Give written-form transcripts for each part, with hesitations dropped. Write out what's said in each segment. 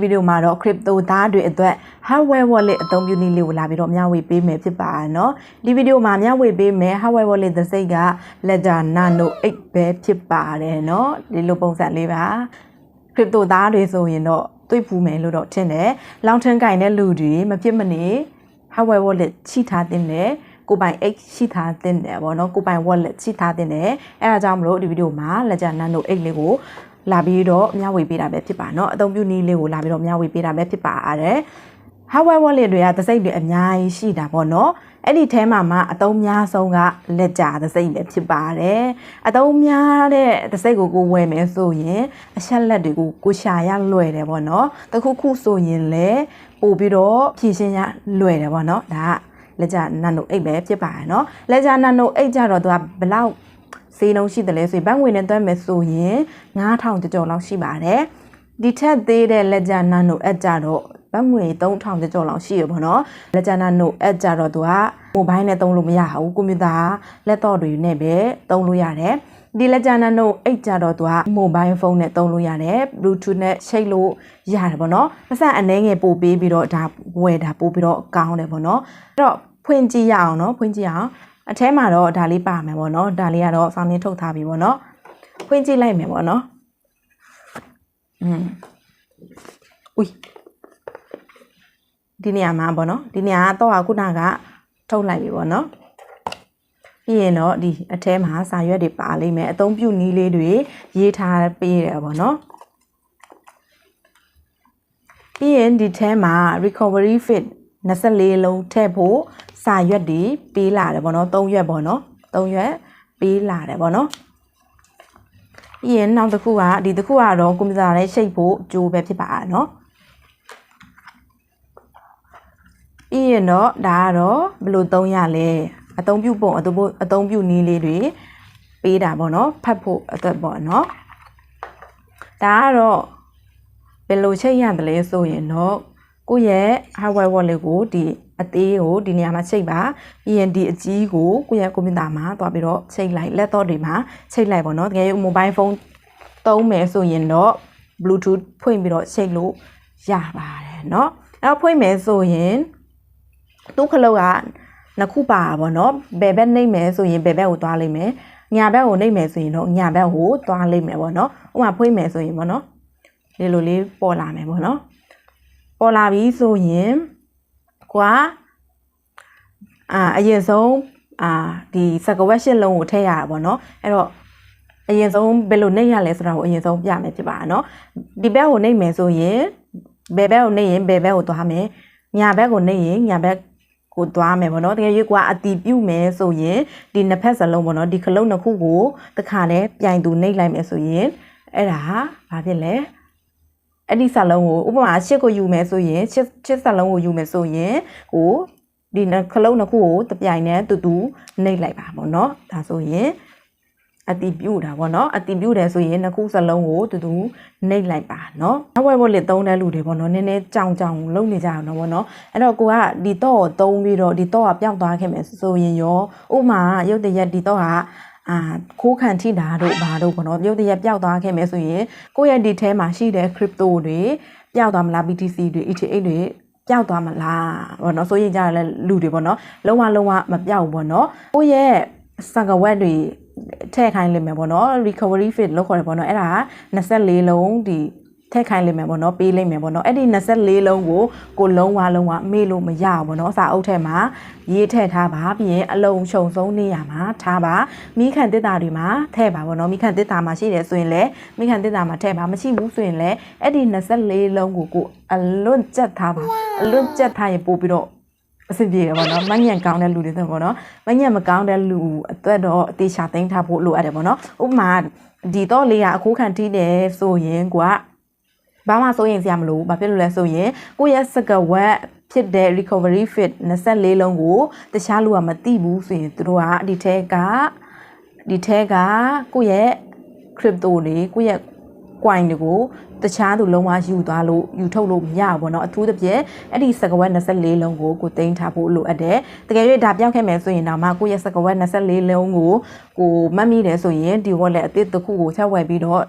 video မှာတော့ crypto သားတွေအတွက် hardware wallet အသုံးပြုနည်းလေးကိုလာပြီးတော့မျှဝေပေးမယ်ဖြစ်ပါเนาะဒီ video မှာမျှဝေပေးမယ် hardware wallet တစ်စိတ်က Ledger Nano 8ပဲဖြစ်ပါတယ်เนาะဒီလိုပုံစံလေးပါ crypto သားတွေဆိုရင်တော့တွေ့ဖူးမယ်လို့တော့ထင်တယ် long term ကင်တဲ့လူတွေမဖြစ်မနေ hardware wallet ချိထားတင်တယ်ကိုပိုင် X ရှိထားတင်တယ်ပေါ့เนาะကိုပိုင် wallet ရှိထားတင်တယ်အဲဒါကြောင့်မလို့ဒီ video မှာ Ledger Nano 8လေးကိုလာပြီးတော့မျှဝေပေးတာပဲဖြစ်ပါเนาะအသုံးပြုနည်းလေးကိုလာပြီးတော့မျှဝေပေးတာပဲဖြစ်ပါရတယ် hardware wallet တွေကတစ်စိတ်တွေအများကြီးရှိတာပေါ့เนาะအဲ့ဒီထဲမှာအသုံးများဆုံးက Ledger တစ်စိတ်ပဲဖြစ်ပါတယ်အသုံးများတဲ့တစ်စိတ်ကိုဝယ်မယ်ဆိုရင်အချက်လက်တွေကိုကိုရှာရလွယ်တယ်ပေါ့เนาะတခုဆိုရင်လည်းပို့ပြီးတော့ဖြည့်ရှင်းရလွယ်တယ်ပေါ့เนาะဒါက Ledger Nano 8ပဲဖြစ်ပါတယ်เนาะ Ledger Nano 8ကြတော့သူကဘယ်လောက်ဈေးနှုန်းရှိတယ်လဲဆိုရင်ဘဏ်ငွေနဲ့တွက်မယ်ဆိုရင်9000ကျော်လောက်ရှိပါတယ်ဒီထက်သေးတဲ့ Ledger Nano 8ကြတော့ဘဏ်ငွေ3000ကျော်လောက်ရှိရပေါ့နော် Ledger Nano 8ကြတော့သူက mobile နဲ့သုံးလို့မရဘူးကွန်ပျူတာ laptop တွေနဲ့ပဲသုံးလို့ရတယ်ဒီ Ledger Nano 8ကြတော့သူက mobile phone နဲ့သုံးလို့ရတယ် Bluetooth နဲ့ချိတ်လို့ရတယ်ပေါ့နော်ပတ်စံအနေငယ်ပို့ပေးပြီးတော့ဒါဝယ်တာပို့ပြီးတော့ကောင်းတယ်ပေါ့နော်အဲ့တော့ဖွင့်ကြည့်ရအောင်နော်ဖွင့်ကြည့်အောင်အထဲမှာတော့ဒါလေးပါမယ်ပေါ့နော်ဒါလေးကတော့စောင်းနေထုတ်ထားပြီပေါ့နော်ဖွင့်ကြည့်လိုက်မယ်ပေါ့နော်อุ้ยဒီနေရာမှာပေါ့နော်ဒီနေရာကတော့ခုနကထုတ်လိုက်ပြီပေါ့နော်ပြီးရင်တော့ဒီအထဲမှာစာရွက်တွေပါလိမ့်မယ်အသုံးပြုနည်းလေးတွေရေးထားပေးတယ်ပေါ့နော်ပြီးရင်ဒီထဲမှာ recovery fit 24လုံးထည့်ဖို့စာရွက်တွေပေးလာတယ်ပေါ့နော်3ရွက်ပေါ့နော်3ရွက်ပေးလာတယ်ပေါ့နော်ပြီးရင်နောက်တစ်ခုကဒီတစ်ခုကတော့ကွန်ပျူတာနဲ့ရှိတ်ဖို့ကြိုးပဲဖြစ်ပါเนาะပြီးရင်တော့ဒါကတော့ဘယ်လိုသုံးရလဲအသုံးပြုပုံအသုံးပြုနည်းလေးတွေပေးတာပေါ့နော်ဖတ်ဖို့အတွက်ပေါ့နော်ဒါကတော့ဘယ်လိုချိတ်ရတယ်လဲဆိုရင်တော့ကိုယ့်ရဲ့ hardware wallet ကိုဒီအသေးကိုဒီနေရာမှာချိတ်ပါပြီးရင်ဒီအကြီးကိုကိုယ့်ရဲ့ကွန်ပျူတာမှာတွားပြီးတော့ချိတ်လိုက် laptop တွေမှာချိတ်လိုက်ပေါ့နော်တကယ်လို့ mobile phone သုံးမယ်ဆိုရင်တော့ bluetooth ဖွင့်ပြီးတော့ချိတ်လို့ရပါတယ်เนาะအဲ့တော့ဖွင့်မယ်ဆိုရင်သူ့ခလုတ်ကနှစ်ခုပါပါเนาะဘယ်ဘက်နှိပ်မယ်ဆိုရင်ဘယ်ဘက်ကိုတွားလိုက်မယ်ညာဘက်ကိုနှိပ်မယ်ဆိုရင်တော့ညာဘက်ကိုတွားလိုက်မယ်ပေါ့เนาะဥပမာဖွင့်မယ်ဆိုရင်ပေါ့เนาะဒီလိုလေးပေါ်လာမယ်ပေါ့เนาะပေါ်လာပြီဆိုရင်ကွာအရင်ဆုံးဒီစကဝက်ရှစ်လုံးကိုထည့်ရတာပေါ့နော်အဲ့တော့အရင်ဆုံးဘယ်လိုနှိပ်ရလဲဆိုတာကိုအရင်ဆုံးပြမယ်ဖြစ်ပါနော်ဒီဘက်ကိုနှိပ်မယ်ဆိုရင်ဘယ်ဘက်ကိုနှိပ်ရင်ဘယ်ဘက်ကိုသွားမယ်ညာဘက်ကိုနှိပ်ရင်ညာဘက်ကိုသွားမယ်ပေါ့နော်တကယ်၍ကွာအတီးပြုတ်မယ်ဆိုရင်ဒီနှစ်ဖက်စလုံးပေါ့နော်ဒီခလုံးနှစ်ခုကိုတစ်ခါလဲပြိုင်တူနှိပ်လိုက်မယ်ဆိုရင်အဲ့ဒါဘာဖြစ်လဲအဲ့ဒီစလုံးကိုဥပမာရှစ်ကိုယူမယ်ဆိုရင်ရှစ်စလုံးကိုယူမယ်ဆိုရင်ကိုဒီခလုံးနှစ်ခုကိုတပြိုင်နဲ့တူနှိပ်လိုက်ပါပေါ့နော်ဒါဆိုရင်အတီးပြုတ်တာပေါ့နော်အတီးပြုတ်တယ်ဆိုရင်နှစ်ခုစလုံးကိုတူနှိပ်လိုက်ပါနော်နောက်ဝက်သုံးတဲ့လူတွေပေါ့နော်နည်းနည်းကြောင်လုံးနေကြအောင်နော်ပေါ့နော်အဲ့တော့ကိုကဒီတော့သုံးပြီးတော့ဒီတော့ကပျောက်သွားခဲ့မယ်ဆိုရင်ရောဥပမာရုပ်တရက်ဒီတော့ကခိုးခံထိတာတို့ဘာတို့ပေါ့နော်ရုပ်တရက်ပျောက်သွားခဲ့မယ်ဆိုရင်ကိုယ့်ရဲ့ဒီထဲမှာရှိတဲ့ crypto တွေပျောက်သွားမလား BTC တွေ ETH တွေပျောက်သွားမလားပေါ့နော်ဆိုရင်ကြတယ်လူတွေပေါ့နော်လုံးဝမပျောက်ဘူးပေါ့နော်ကိုယ့်ရဲ့စကဝက်တွေထည့်ခိုင်းလိမ့်မယ်ပေါ့နော် recovery fit လို့ခေါ်တယ်ပေါ့နော်အဲ့ဒါ24လုံးဒီထည့်ခိုင်းလိမ့်မယ်ပေါ့နော်ပေးလိမ့်မယ်ပေါ့နော်အဲ့ဒီ24လုံးကိုလုံးဝမေ့လို့မရဘူးပေါ့နော်စာအုပ်ထဲမှာရေးထည့်ထားပါပြီးရင်အလုံးခြုံဆုံးနေရမှာထားပါမိခန့်တစ်တာတွေမှာထည့်ပါပေါ့နော်မိခန့်တစ်တာမှာရှိတယ်ဆိုရင်လည်းမိခန့်တစ်တာမှာထည့်ပါမရှိဘူးဆိုရင်လည်းအဲ့ဒီ24လုံးကိုအလွတ်ကျက်ထားပါအလွတ်ကျက်ထားရင်ပို့ပြီးတော့အဆင်ပြေတယ်ပေါ့နော်မညံ့ကောင်းတဲ့လူတွေဆိုပေါ့နော်မညံ့မကောင်းတဲ့လူအတွက်တော့အသေးချာသိမ်းထားဖို့လိုအပ်တယ်ပေါ့နော်ဥပမာဒီတော့လေးကအခုခံထိတယ်ဆိုရင်ကွာဘာမှစိုးရင်စရာမလိုဘာဖြစ်လို့လဲဆိုရင်ကိုယ့်ရဲ့စကဝက်ဖြစ်တဲ့ recovery fit 24လုံးကိုတခြားလူကမသိဘူးဆိုရင်သူတို့ကဒီထဲကကိုယ့်ရဲ့ crypto တွေကိုယ့်ရဲ့ coin တွေကိုတခြားသူလုံးဝယူထုတ်လို့မရဘူးပေါ့နော်အထူးသဖြင့်အဲ့ဒီစကဝက်24လုံးကိုသိမ်းထားဖို့လိုအပ်တယ်တကယ်၍ဒါပြောင်းခဲ့မယ်ဆိုရင်တော့မှကိုယ့်ရဲ့စကဝက်24လုံးကိုမှတ်မိတယ်ဆိုရင်ဒီ wallet အသစ်တစ်ခုကိုချက်ဝယ်ပြီးတော့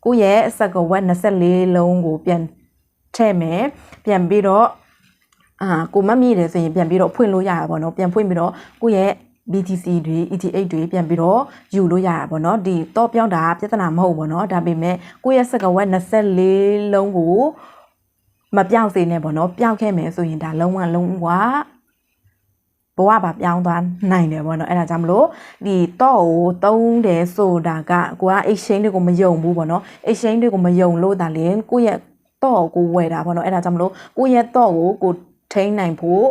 ကိုယ့်ရဲ့စကဝက်24လုံးကိုပြန် ထဲ့မယ်ပြန်ပြီးတော့ကိုမမိတယ်ဆိုရင်ပြန်ပြီးတော့ဖွင့်လို့ရတာပေါ့နော်ပြန်ဖွင့်ပြီးတော့ကိုရဲ့ BTC တွေ ETH တွေပြန်ပြီးတော့ယူလို့ရတာပေါ့နော်ဒီတော့ပြောင်းတာပြဿနာမဟုတ်ဘူးပေါ့နော်ဒါပေမဲ့ကိုရဲ့စကဝက်24လုံးကိုမပြောက်စေနဲ့ပေါ့နော်ပြောက်ခဲ့မယ်ဆိုရင်ဒါလုံးဝဘဝပါပြောင်းသွားနိုင်တယ်ပေါ့နော်အဲ့ဒါကြောင့်မလို့ဒီတော့ကိုသုံးတယ်ဆိုတာကကိုက exchange တွေကိုမယုံဘူးပေါ့နော် exchange တွေကိုမယုံလို့ဒါလည်းကိုရဲ့တော့ကိုဝယ်တာပေါ့နော်အဲ့ဒါကြောင့်မလို့ကိုရဲ့တော့ကိုထိန်းနိုင်ဖို့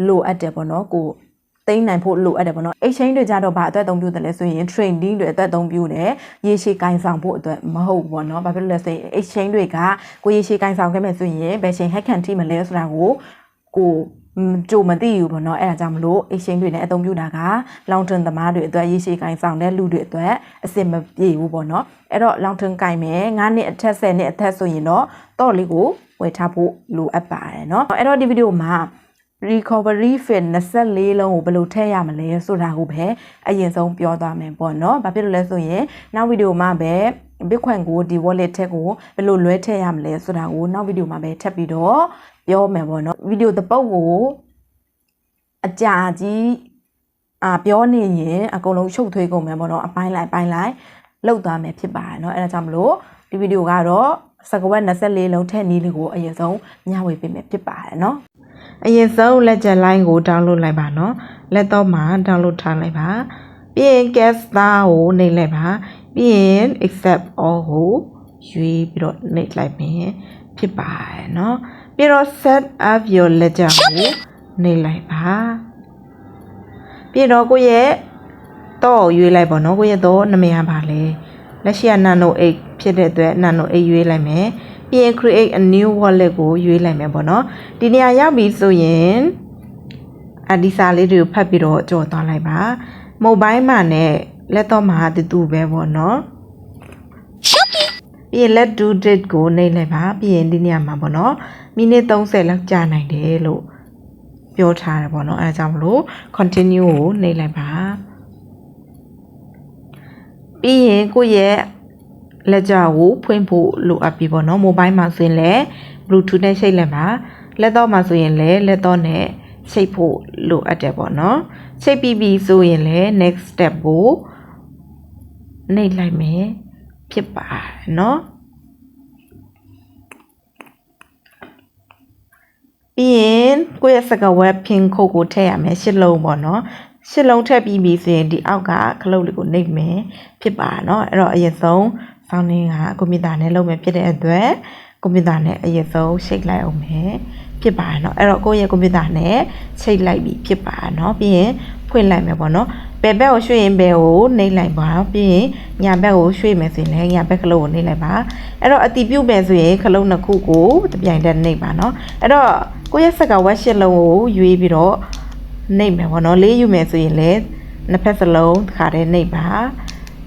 လိုအပ်တယ်ပေါ့နော်ကိုသိမ်းနိုင်ဖို့လိုအပ်တယ်ပေါ့နော် exchange တွေကြတော့ဘာအတွက်အသုံးပြုတယ်လဲဆိုရင် trading တွေအတွက်အသုံးပြုတယ်ရေရှည်ကင်ဆောင်ဖို့အတွက်မဟုတ်ဘူးပေါ့နော်ဘာဖြစ်လို့လဲဆိုရင် exchange တွေကကိုရေရှည်ကင်ဆောင်ခဲ့မယ်ဆိုရင်ဘယ်ချိန် hack ခံထိမလဲဆိုတာကိုကြိုမသိဘူးပေါ့နော်အဲ့ဒါကြောင့်မလို့ exchange တွေနဲ့အသုံးပြုတာက long term သမားတွေအတွက်ရေရှည်ကင်ဆောင်တဲ့လူတွေအတွက်အဆင်မပြေဘူးပေါ့နော်အဲ့တော့ long term ကင်မယ်9နှစ်အထက်10နှစ်အထက်ဆိုရင်တော့လေးကိုဝယ်ထားဖို့လိုအပ်ပါတယ်เนาะအဲ့တော့ဒီဗီဒီယိုမှာ recovery fit 24လုံးကိုဘယ်လိုထည့်ရမလဲဆိုတာကိုပဲအရင်ဆုံးပြောသွားမယ်ပေါ့เนาะဘာဖြစ်လို့လဲဆိုရင်နောက်ဗီဒီယိုမှာပဲ Bitcoin ကိုဒီ wallet ထဲကိုဘယ်လိုလွှဲထည့်ရမလဲဆိုတာကိုနောက်ဗီဒီယိုမှာပဲထပ်ပြီးတော့ပြောမယ်ပေါ့เนาะဗီဒီယိုတစ်ပုတ်ကိုအကြာကြီးပြောနေရင်အကုန်လုံးရှုပ်ထွေးကုန်မယ်ပေါ့เนาะအပိုင်းလိုက်လောက်သွားမယ်ဖြစ်ပါတယ်เนาะအဲ့ဒါကြောင့်မလို့ဒီဗီဒီယိုကတော့စကဝက်24လုံးထည့်နည်းလေးကိုအရင်ဆုံးမျှဝေပေးမယ်ဖြစ်ပါတယ်เนาะအရင်ဆုံးလက်ကျန် line ကို download လိုက်ပါเนาะလက်တော့မှာ download ထားလိုက်ပါပြီးရင် guest star ကိုနှိပ်လိုက်ပါပြီးရင် accept all ကိုရွေးပြီးတော့နှိပ်လိုက်မယ်ဖြစ်ပါတယ်เนาะပြီးတော့ set up your ledger ကိုနှိပ်လိုက်ပါပြီးတော့ကိုရဲ့တော့ရွေးလိုက်ပါเนาะကိုရဲ့တော့နာမည်ပါလေလက်ရှိက nano 8ဖြစ်တဲ့အတွက် nano 8ရွေးလိုက်မယ်ပြီးရင် create a new wallet ကိုရွေးလိုက်မယ်ပေါ့နော်ဒီနေရာရောက်ပြီဆိုရင်ဒီစာလေးတွေကိုဖတ်ပြီးတော့ကြော်သွားလိုက်ပါ mobile မှာနဲ့ laptop မှာတူပဲပေါ့နော်ပြီးရင် let's do it ကိုနှိပ်လိုက်ပါပြီးရင်ဒီနေရာမှာပေါ့နော်မိနစ်30လောက်ကြာနိုင်တယ်လို့ပြောထားတယ်ပေါ့နော်အဲဒါကြောင့်မလို့ continue ကိုနှိပ်လိုက်ပါပြီးရင်ကိုယ့်ရဲ့လက်ကြကိုဖွင့်ဖို့လိုအပ်ပြီပေါ့နော် mobile မှာဆိုရင်လည်း bluetooth နဲ့ချိတ်လိုက်ပါ laptop မှာဆိုရင်လည်း laptop နဲ့ချိတ်ဖို့လိုအပ်တယ်ပေါ့နော်ချိတ်ပြီးပြီဆိုရင်လည်း next step ကိုနှိပ်လိုက်မယ်ဖြစ်ပါတယ်เนาะပြီးရင်ကိုယ့်ရဲ့စကားဝက် pin code ကိုထည့်ရမယ်8လုံးပေါ့နော်8လုံးထည့်ပြီးပြီဆိုရင်ဒီအောက်ကခလုတ်လေးကိုနှိပ်မယ်ဖြစ်ပါเนาะအဲ့တော့အရင်ဆုံးဆောင်းနေကကွန်ပျူတာနဲ့လုပ်မယ်ဖြစ်တဲ့အတွက်ကွန်ပျူတာနဲ့အရင်ဆုံးချိတ်လိုက်အောင်မယ်ဖြစ်ပါเนาะအဲ့တော့ကိုယ့်ရဲ့ကွန်ပျူတာနဲ့ချိတ်လိုက်ပြီဖြစ်ပါเนาะပြီးရင်ဖွင့်လိုက်မယ်ပေါ့เนาะဘယ်ဘက်ကိုရွှေ့ရင်ဘယ်ကိုနှိပ်လိုက်ပါပြီးရင်ညာဘက်ကိုရွှေ့မယ်ဆိုရင်လည်းညာဘက်ခလုတ်ကိုနှိပ်လိုက်ပါအဲ့တော့အတီးပြုတ်မယ်ဆိုရင်ခလုတ်နှစ်ခုကိုတပြိုင်တည်းနှိပ်ပါเนาะအဲ့တော့ကိုယ့်ရဲ့စကားဝက်ရှစ်လုံးကိုရွေးပြီးတော့နှိပ်မယ်ပေါ့เนาะလေးယူမယ်ဆိုရင်လည်းနှစ်ဖက်စလုံးတစ်ခါတည်းနှိပ်ပါ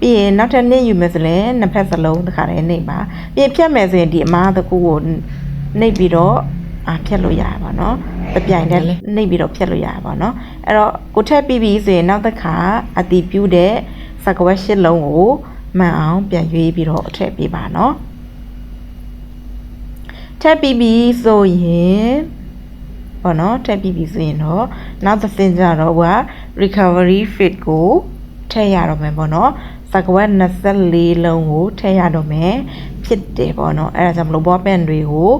ပြီးရင်နောက်ထပ်နှစ်ယူမယ်ဆိုရင်နှစ်ဖက်စလုံးတစ်ခါတည်းနှိပ်ပါပြီးဖြတ်မယ်ဆိုရင်ဒီအမားတစ်ခုကိုနှိပ်ပြီးတော့ဖြတ်လို့ရပါเนาะတပြိုင်တည်းနှိပ်ပြီးတော့ဖြတ်လို့ရပါเนาะအဲ့တော့ကိုထက်ပြီးပြီဆိုရင်နောက်တစ်ခါအတီးပြူးတဲ့စကွက်ရှစ်လုံးကိုမှန်အောင်ပြန်ရွေးပြီးတော့ထည့်ပေးပါเนาะထည့်ပြီးပြီဆိုရင်ပေါ့เนาะထည့်ပြီးပြီဆိုရင်တော့နောက်တစ်ဆင့်ကြတော့က recovery fit ကိုထည့်ရတော့မယ်ပေါ့เนาะစကွက်24လုံးကိုထည့်ရတော့မယ်ဖြစ်တယ်ပေါ့เนาะအဲ့ဒါကြောင့်မလို့ဘောပန်တွေကို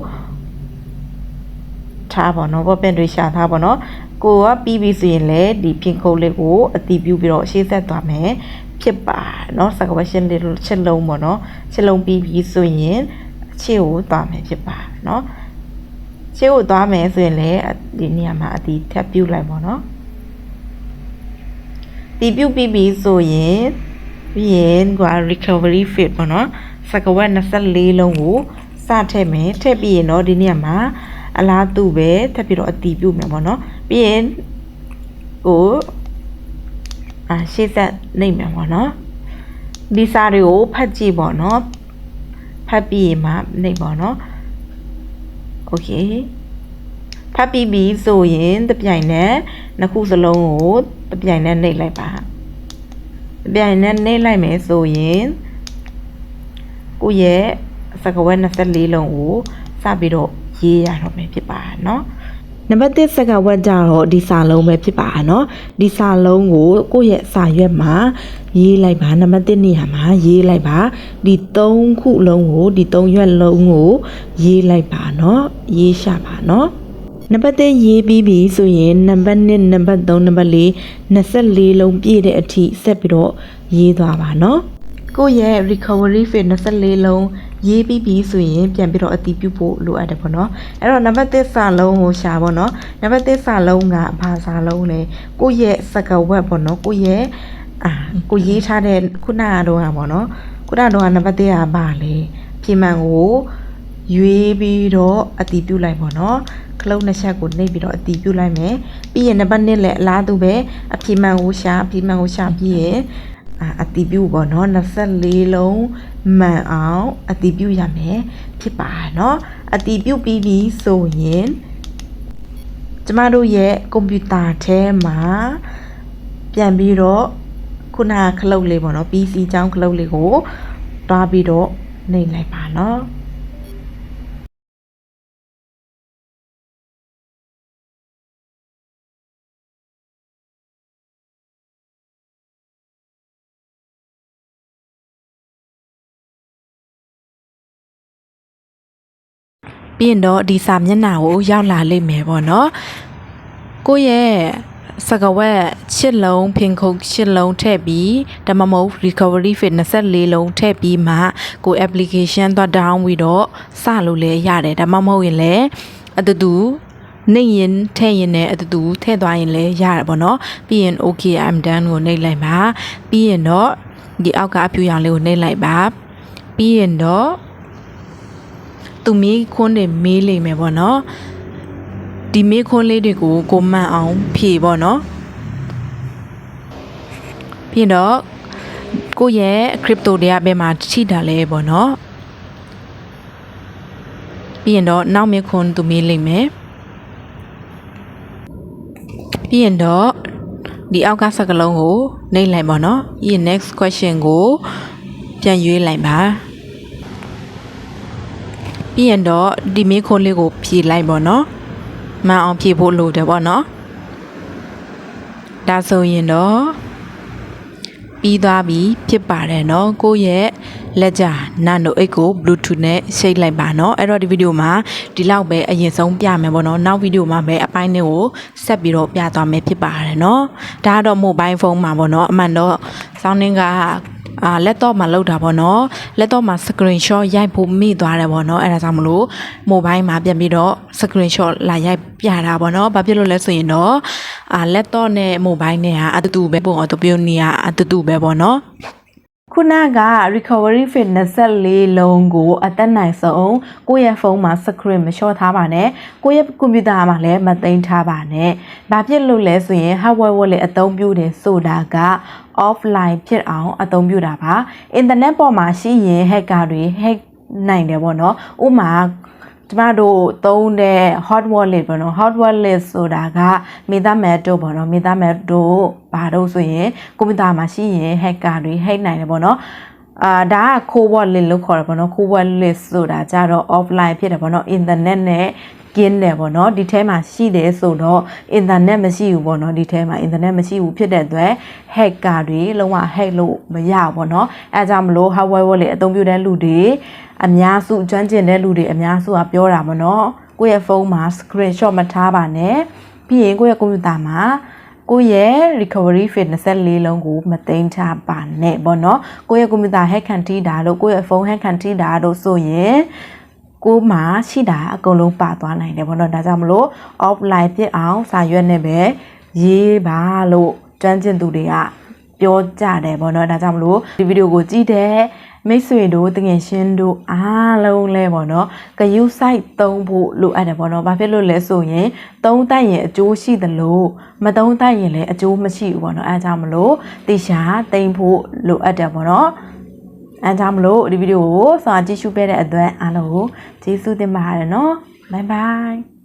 ထားပါတော့ဘောပင်တွေရှာထားပါတော့ကိုကပြီးပြီဆိုရင်လည်းဒီပြင်ခုတ်လေးကိုအတီးပြူပြီးတော့ရှေ့ဆက်သွားမယ်ဖြစ်ပါเนาะစကားဝရှင်းလေးချက်လုံးပေါ့เนาะချက်လုံးပြီးပြီဆိုရင်ခြေကိုသွားမယ်ဖြစ်ပါเนาะခြေကိုသွားမယ်ဆိုရင်လည်းဒီနေရာမှာအတီးထပ်ပြူလိုက်ပေါ့เนาะတီးပြူပြီးပြီဆိုရင်ပြီးရင်က recovery fit ပေါ့เนาะစကားဝ24လုံးကိုစထည့်မယ်ထည့်ပြီးရင်တော့ဒီနေရာမှာအလားတူပဲထပ်ပြီးတော့အတီးပြုတ်မယ်ပေါ့နော်ပြီးရင်ကိုရှေ့ဆက်နှိပ်မယ်ပေါ့နော်ဒီစာတွေကိုဖတ်ကြည့်ပေါ့နော်ဖတ်ပြီးမှနှိပ်ပေါ့နော်โอเคဖတ်ပြီးပြီဆိုရင်တပြိုင်နက်နှစ်ခုစလုံးကိုတပြိုင်နက်နှိပ်လိုက်ပါတပြိုင်နက်နှိပ်လိုက်မယ်ဆိုရင်ကိုရဲ့စကားဝက်24လုံးကိုစပြီးတော့ ရေးရတော့မယ်ဖြစ်ပါเนาะနံပါတ်1စကားဝတ်ကြတော့ဒီစာလုံးပဲဖြစ်ပါเนาะဒီစာလုံးကိုကိုယ့်ရဲ့စာရွက်မှာရေးလိုက်ပါနံပါတ်1နေရာမှာရေးလိုက်ပါဒီ3ခုလုံးကိုဒီ3ရွက်လုံးကိုရေးလိုက်ပါเนาะရေးရှာပါเนาะနံပါတ်1ရေးပြီးပြီဆိုရင်နံပါတ်2နံပါတ်3နံပါတ်4 24လုံးပြည့်တဲ့အထိဆက်ပြီးတော့ရေးသွားပါเนาะကိုယ့်ရဲ့ recovery phase 24လုံးရေးပြီးပြီဆိုရင်ပြန်ပြီးတော့အတည်ပြုဖို့လိုအပ်တယ်ပေါ့နော်အဲ့တော့နံပါတ်1စာလုံးကိုရှာပေါ့နော်နံပါတ်1စာလုံးကဘာစာလုံးလဲကိုယ့်ရဲ့စကားဝတ်ပေါ့နော်ကိုယ့်ရဲ့ကိုရေးထားတဲ့ခုနကတော့ပေါ့နော်ခုနကတော့နံပါတ်1ကဘာလဲပြင်မှန်ကိုရွေးပြီးတော့အတည်ပြုလိုက်ပေါ့နော်ခလုံးနှစ်ချက်ကိုနှိပ်ပြီးတော့အတည်ပြုလိုက်မယ်ပြီးရင်နံပါတ်2လည်းအလားတူပဲအပြင်မှန်ကိုရှာပြီးရင်အတည်ပြုပေါ့နော်24လုံးမှန်အောင်အတည်ပြုရမယ်ဖြစ်ပါเนาะအတည်ပြုပြီးပြီဆိုရင်ကျမတို့ရဲ့ကွန်ပျူတာထဲမှာပြန်ပြီးတော့ခုနခလုတ်လေးပေါ့နော် PC အကြောင်းခလုတ်လေးကိုတွားပြီးတော့နှိပ်လိုက်ပါเนาะပြီးရင်တော့ဒီစာမျက်နှာကိုရောက်လာလိမ့်မယ်ပေါ့နော်ကိုယ့်ရဲ့စကားဝတ်ချစ်လုံးဖင်ခုတ်ချစ်လုံးထည့်ပြီးဒါမှမဟုတ် recovery phase 24လုံးထည့်ပြီးမှကို application တော့ down ပြီးတော့စလို့လည်းရတယ်ဒါမှမဟုတ်ရင်လည်းအတူတူနှိပ်ရင်ထည့်ရင်လည်းအတူတူထည့်သွားရင်လည်းရတယ်ပေါ့နော်ပြီးရင် okay I'm done ကိုနှိပ်လိုက်ပါပြီးရင်တော့ဒီအောက်ကအဖြူရောင်လေးကိုနှိပ်လိုက်ပါပြီးရင်တော့သူမေးခွန်းတွေမေးလိမ့်မယ်ပေါ့နော်ဒီမေးခွန်းလေးတွေကိုကိုမှန်အောင်ဖြေပေါ့နော်ပြီးတော့ကိုရဲ့ crypto တွေကဘယ်မှာထိတာလဲပေါ့နော်ပြီးရင်တော့နောက်မေးခွန်းသူမေးလိမ့်မယ်ပြီးရင်တော့ဒီအောက်ကစကားလုံးကိုနှိပ်လိုက်ပေါ့နော်ပြီးရင် next question ကိုပြန်ရွေးလိုက်ပါပြီးရင်တော့ဒီမေးခွန်းလေးကိုဖြေလိုက်ပေါ့နော်မှန်အောင်ဖြေဖို့လိုတယ်ပေါ့နော်ဒါဆိုရင်တော့ပြီးသွားပြီဖြစ်ပါတယ်เนาะကိုယ့်ရဲ့လက်ကျနာနိုအိတ်ကို Bluetooth နဲ့ချိတ်လိုက်ပါเนาะအဲ့တော့ဒီဗီဒီယိုမှာဒီလောက်ပဲအရင်ဆုံးပြမယ်ပေါ့เนาะနောက်ဗီဒီယိုမှာပဲအပိုင်းတွေကိုဆက်ပြီးတော့ပြသွားမယ်ဖြစ်ပါတယ်เนาะဒါကတော့ mobile phone မှာပေါ့เนาะအမှန်တော့ sounding ကlaptop မှာလောက်တာပေါ့နော် laptop မှာ screenshot ရိုက်ဖို့မိသွားတယ်ပေါ့နော်အဲ့ဒါကြောင့်မလို့ mobile မှာပြန်ပြီးတော့ screenshot လာရိုက်ပြတာပေါ့နော်ဘာဖြစ်လို့လဲဆိုရင်တော့laptop နဲ့ mobile နဲ့ကအတူတူပဲပုံအော်တိုပြိုနေကအတူတူပဲပေါ့နော်ခုနက recovery phase 24လုံးကိုအသက်နိုင်ဆုံးကိုယ့်ရဲ့ဖုန်းမှာ screen မလျှော့ထားပါနဲ့ကိုယ့်ရဲ့ကွန်ပျူတာမှာလည်းမသိမ်းထားပါနဲ့ဘာဖြစ်လို့လဲဆိုရင် hardware wallet အသုံးပြုတယ်ဆိုတာက offline ဖြစ်အောင်အသုံးပြုတာပါ internet ပေါ်မှာရှိရင် hacker တွေ hack နိုင်တယ်ပေါ့နော်ဥပမာကျမတို့သုံးတဲ့ hot wallet ပေါ့နော် hot wallet ဆိုတာက MetaMask တို့ပေါ့နော် MetaMask တို့ဘာလို့ဆိုရင်ကွန်ပျူတာမှာရှိရင် hacker တွေ hack နိုင်တယ်ပေါ့နော်ဒါက cold wallet လို့ခေါ်တယ်ပေါ့နော် cold wallet ဆိုတာကြတော့ offline ဖြစ်တယ်ပေါ့နော် internet နဲ့ကင်းတယ်ပေါ့နော်ဒီထဲမှာရှိတယ်ဆိုတော့ internet မရှိဘူးပေါ့နော်ဒီထဲမှာ internet မရှိဘူးဖြစ်တဲ့အတွက် hacker တွေလုံးဝ hack လို့မရဘူးပေါ့နော်အဲကြောင့်မလို့ hardware wallet အသုံးပြုတဲ့လူတွေအများစုကျွမ်းကျင်တဲ့လူတွေအများစုကပြောတာပေါ့နော်ကိုယ့်ရဲ့ဖုန်းမှာ screenshot မထားပါနဲ့ပြီးရင်ကိုယ့်ရဲ့ကွန်ပျူတာမှာကိုယ့်ရဲ့ recovery phase 24လုံးကိုမသိမ်းထားပါနဲ့ပေါ့နော်ကိုယ့်ရဲ့ကွန်ပျူတာ hack ခံထိတာလို့ကိုယ့်ရဲ့ဖုန်း hack ခံထိတာလို့ဆိုရင်ကိုမှရှိတာအကုန်လုံးပါသွားနိုင်တယ်ပေါ့နော်ဒါကြောင့်မလို့ offline ဖြစ်အောင်စာရွက်နဲ့ပဲရေးပါလို့ကျွမ်းကျင်သူတွေကပြောကြတယ်ပေါ့နော်ဒါကြောင့်မလို့ဒီဗီဒီယိုကိုကြည့်တဲ့မိတ်ဆွေတို့တငယ်ချင်းတို့အားလုံးလဲပေါ့နော်ဂယုစိုက်သုံးဖို့လိုအပ်တယ်ပေါ့နော်ဘာဖြစ်လို့လဲဆိုရင်သုံးတတ်ရင်အကျိုးရှိသလိုမသုံးတတ်ရင်လည်းအကျိုးမရှိဘူးပေါ့နော်အဲဒါကြောင့်မလို့တေချာသိမ့်ဖို့လိုအပ်တယ်ပေါ့နော်အဲဒါကြောင့်မလို့ဒီဗီဒီယိုကိုစာကြည့်ရှုပေးတဲ့အတွက်အားလုံးကိုကျေးဇူးတင်ပါတယ်နော်ဘိုင်ဘိုင်